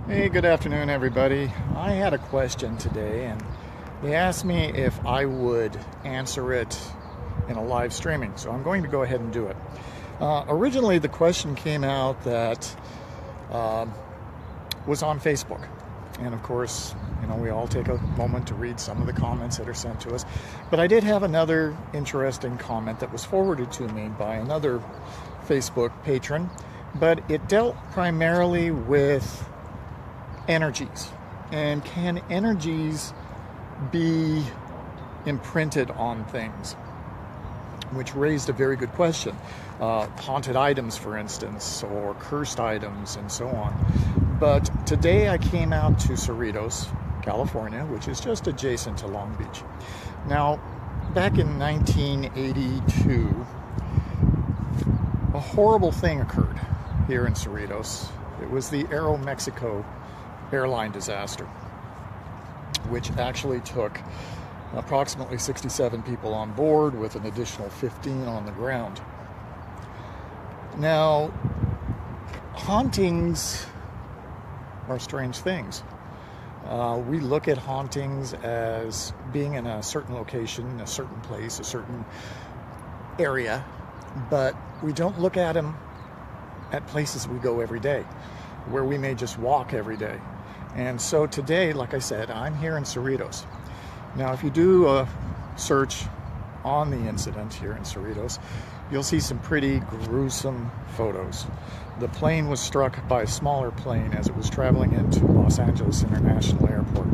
Hey, good afternoon, everybody. I had a question today, and they asked me if I would answer it in a live streaming, so I'm going to go ahead and do it. Originally, the question came out that was on Facebook, and of course, we all take a moment to read some of the comments that are sent to us. But I did have another interesting comment that was forwarded to me by another Facebook patron, but it dealt primarily with energies, and can energies be imprinted on things, which raised a very good question. Haunted items, for instance, or cursed items, and so on. But today I came out to Cerritos, California, which is just adjacent to Long Beach. Now, back in 1982, a horrible thing occurred here in Cerritos. It was the Aeromexico airline disaster, which actually took approximately 67 people on board with an additional 15 on the ground. Now, hauntings are strange things. We look at hauntings as being in a certain location, a certain place, a certain area, but we don't look at them at places we go every day, where we may just walk every day. And so today, like I said, I'm here in Cerritos. Now, if you do a search on the incident here in Cerritos, you'll see some pretty gruesome photos. The plane was struck by a smaller plane as it was traveling into Los Angeles International Airport.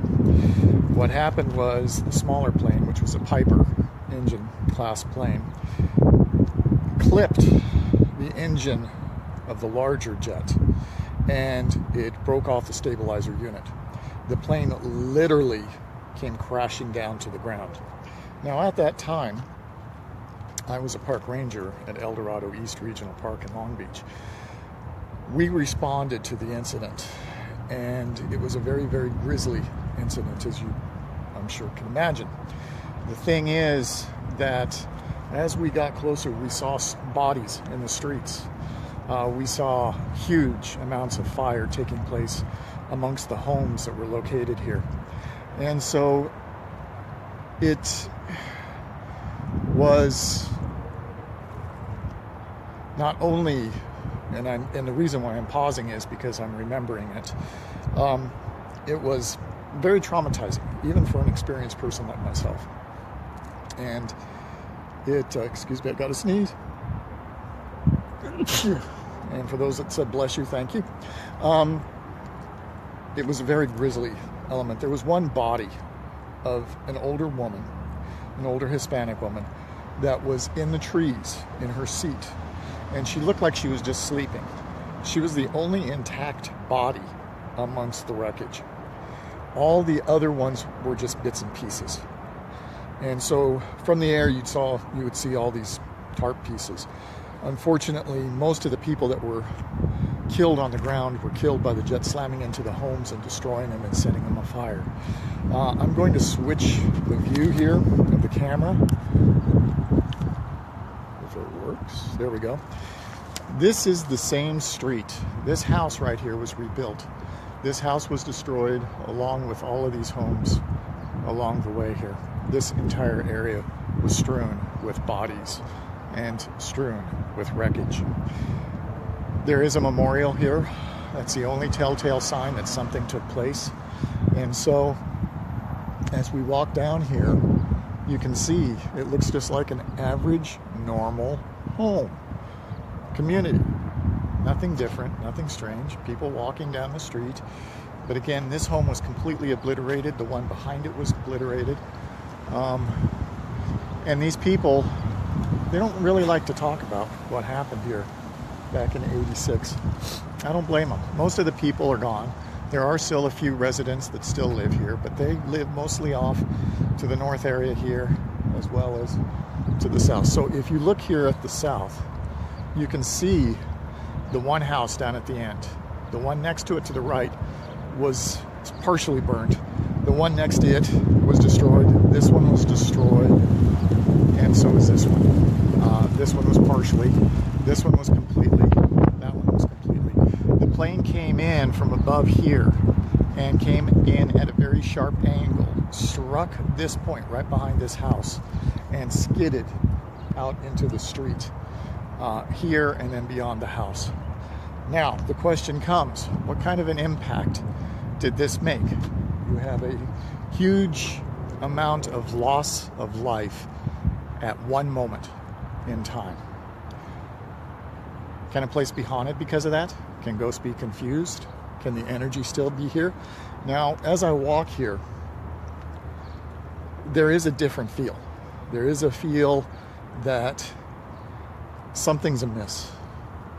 What happened was the smaller plane, which was a Piper engine class plane, clipped the engine of the larger jet, and it broke off the stabilizer unit. The plane literally came crashing down to the ground. Now, at that time, I was a park ranger at El Dorado East Regional Park in Long Beach. We responded to the incident, and it was a very, very grisly incident, as you, I'm sure, can imagine. The thing is that as we got closer, we saw bodies in the streets. We saw huge amounts of fire taking place amongst the homes that were located here. And so it was not only, and the reason why I'm pausing is because I'm remembering it, it was very traumatizing, even for an experienced person like myself. And it, excuse me, I got to sneeze. And for those that said bless you, thank you. It was a very grisly element. There was one body of an older woman, an older Hispanic woman, that was in the trees in her seat, and she looked like she was just sleeping. She was the only intact body amongst the wreckage. All the other ones were just bits and pieces. And so from the air you would see all these tarp pieces. Unfortunately, most of the people that were killed on the ground were killed by the jet slamming into the homes and destroying them and setting them afire. I'm going to switch the view here of the camera. If it works. There we go. This is the same street. This house right here was rebuilt. This house was destroyed along with all of these homes along the way here. This entire area was strewn with bodies and strewn with wreckage. There is a memorial here. That's the only telltale sign that something took place. And so, as we walk down here, you can see it looks just like an average, normal home. Community. Nothing different, nothing strange. People walking down the street. But again, this home was completely obliterated. The one behind it was obliterated. And these people, they don't really like to talk about what happened here back in '86. I don't blame them. Most of the people are gone. There are still a few residents that still live here, but they live mostly off to the north area here as well as to the south. So if you look here at the south, you can see the one house down at the end. The one next to it to the right was partially burned. The one next to it was destroyed. This one was destroyed, and so is this one. This one was partially. This one was completely. That one was completely. The plane came came in from above here and came in at a very sharp angle, struck this point right behind this house, and skidded out into the street here and then beyond the house. Now, the question comes, what kind of an impact did this make? You have a huge amount of loss of life at one moment in time. Can a place be haunted because of that? Can ghosts be confused? Can the energy still be here? Now, as I walk here, there is a different feel. There is a feel that something's amiss.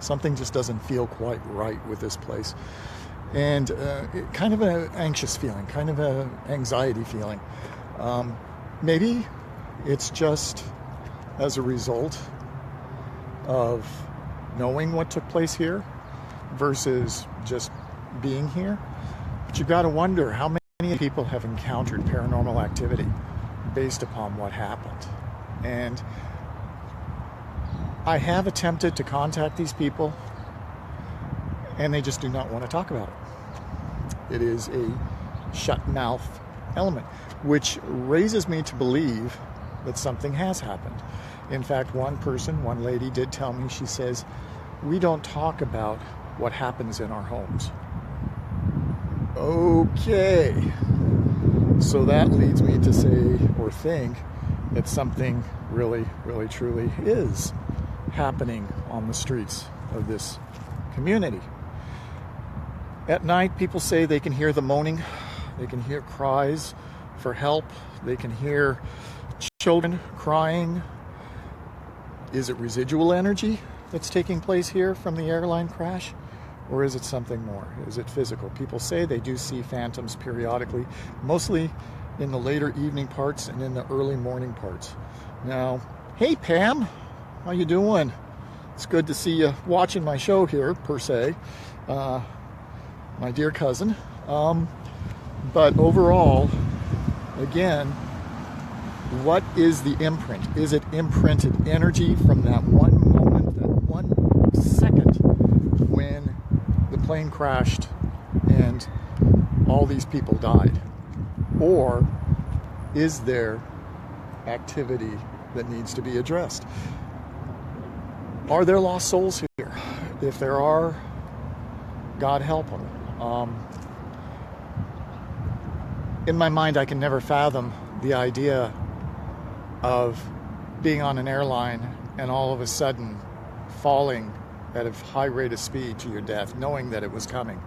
Something just doesn't feel quite right with this place. And kind of an anxious feeling, kind of an anxiety feeling. Maybe it's just as a result of knowing what took place here versus just being here. But you've got to wonder how many people have encountered paranormal activity based upon what happened. And I have attempted to contact these people, and they just do not want to talk about it. It is a shut mouth element, which raises me to believe that something has happened. In fact, one lady did tell me, she says, we don't talk about what happens in our homes. Okay. So that leads me to say or think that something really, really, truly is happening on the streets of this community. At night, people say they can hear the moaning, they can hear cries for help, they can hear children crying. Is it residual energy that's taking place here from the airline crash? Or is it something more? Is it physical? People say they do see phantoms periodically, mostly in the later evening parts and in the early morning parts. Now, hey Pam, how you doing? It's good to see you watching my show here, per se, my dear cousin. But overall, again, what is the imprint? Is it imprinted energy from that one moment, that 1 second when the plane crashed and all these people died? Or is there activity that needs to be addressed? Are there lost souls here? If there are, God help them. In my mind, I can never fathom the idea of being on an airline and all of a sudden falling at a high rate of speed to your death, knowing that it was coming.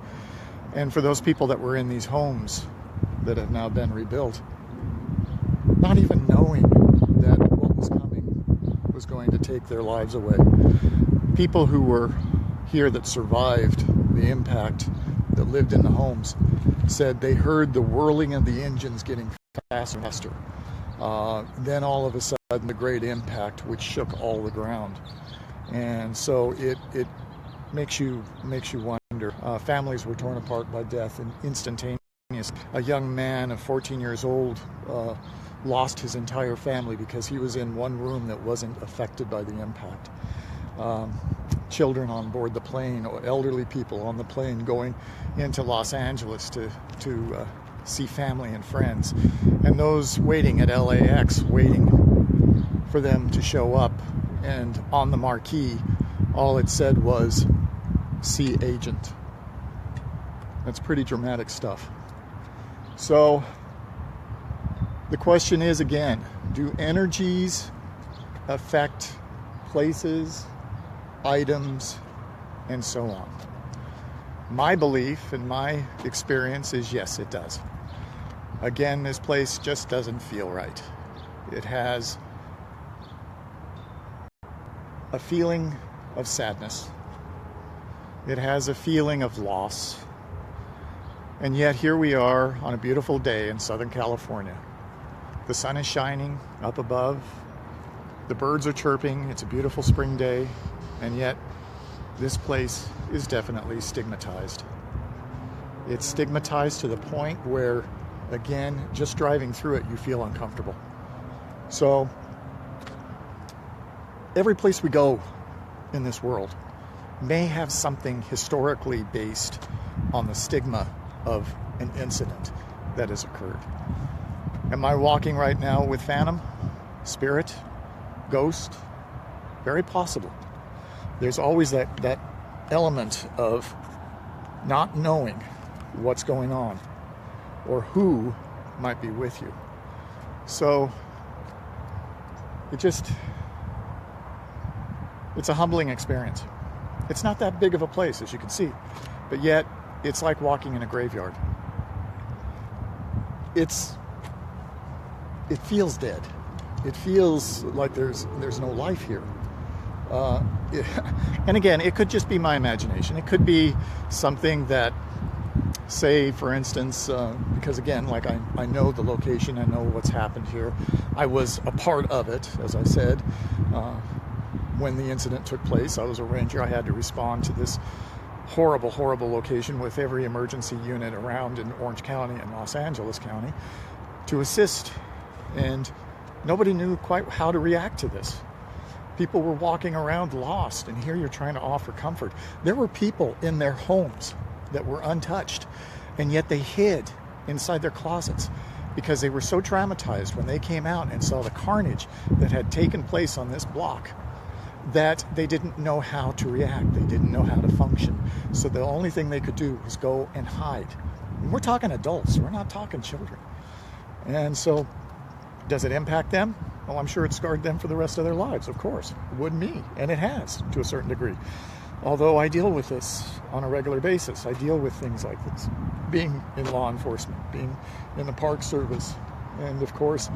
And for those people that were in these homes that have now been rebuilt, not even knowing that what was coming was going to take their lives away. People who were here that survived the impact, that lived in the homes, said they heard the whirling of the engines getting faster and faster. Then all of a sudden the great impact, which shook all the ground. And so it makes you wonder. Families were torn apart by death and instantaneous. A young man of 14 years old lost his entire family because he was in one room that wasn't affected by the impact. Children on board the plane, or elderly people on the plane going into Los Angeles to see family and friends, and those waiting at LAX, waiting for them to show up, and on the marquee, all it said was, "See agent." That's pretty dramatic stuff. So the question is, again, do energies affect places, items, and so on? My belief and my experience is yes, it does. Again, this place just doesn't feel right. It has a feeling of sadness. It has a feeling of loss. And yet here we are on a beautiful day in Southern California. The sun is shining up above. The birds are chirping. It's a beautiful spring day. And yet this place is definitely stigmatized. It's stigmatized to the point where, again, just driving through it, you feel uncomfortable. So every place we go in this world may have something historically based on the stigma of an incident that has occurred. Am I walking right now with phantom, spirit, ghost? Very possible. There's always that element of not knowing what's going on or who might be with you. So it's a humbling experience. It's not that big of a place, as you can see, but yet it's like walking in a graveyard. It feels dead. It feels like there's no life here. And again, it could just be my imagination. It could be something that, say, for instance, because again, like I know the location, I know what's happened here. I was a part of it, as I said. When the incident took place, I was a ranger. I had to respond to this horrible, horrible location with every emergency unit around in Orange County and Los Angeles County to assist. And nobody knew quite how to react to this. People were walking around lost, and here you're trying to offer comfort. There were people in their homes that were untouched, and yet they hid inside their closets because they were so traumatized when they came out and saw the carnage that had taken place on this block that they didn't know how to react. They didn't know how to function. So the only thing they could do was go and hide. And we're talking adults. We're not talking children. And so does it impact them? Well, I'm sure it scarred them for the rest of their lives, of course. It would me, and it has to a certain degree. Although I deal with this on a regular basis. I deal with things like this. Being in law enforcement, being in the Park Service, and of course,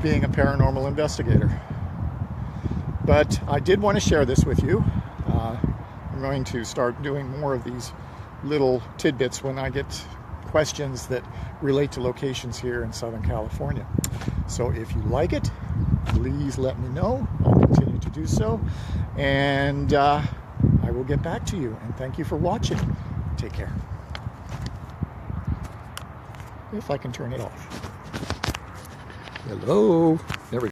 being a paranormal investigator. But I did want to share this with you. I'm going to start doing more of these little tidbits when I get questions that relate to locations here in Southern California. So if you like it, please let me know. I'll continue to do so. And I will get back to you. And thank you for watching. Take care. If I can turn it off. Hello. There we go.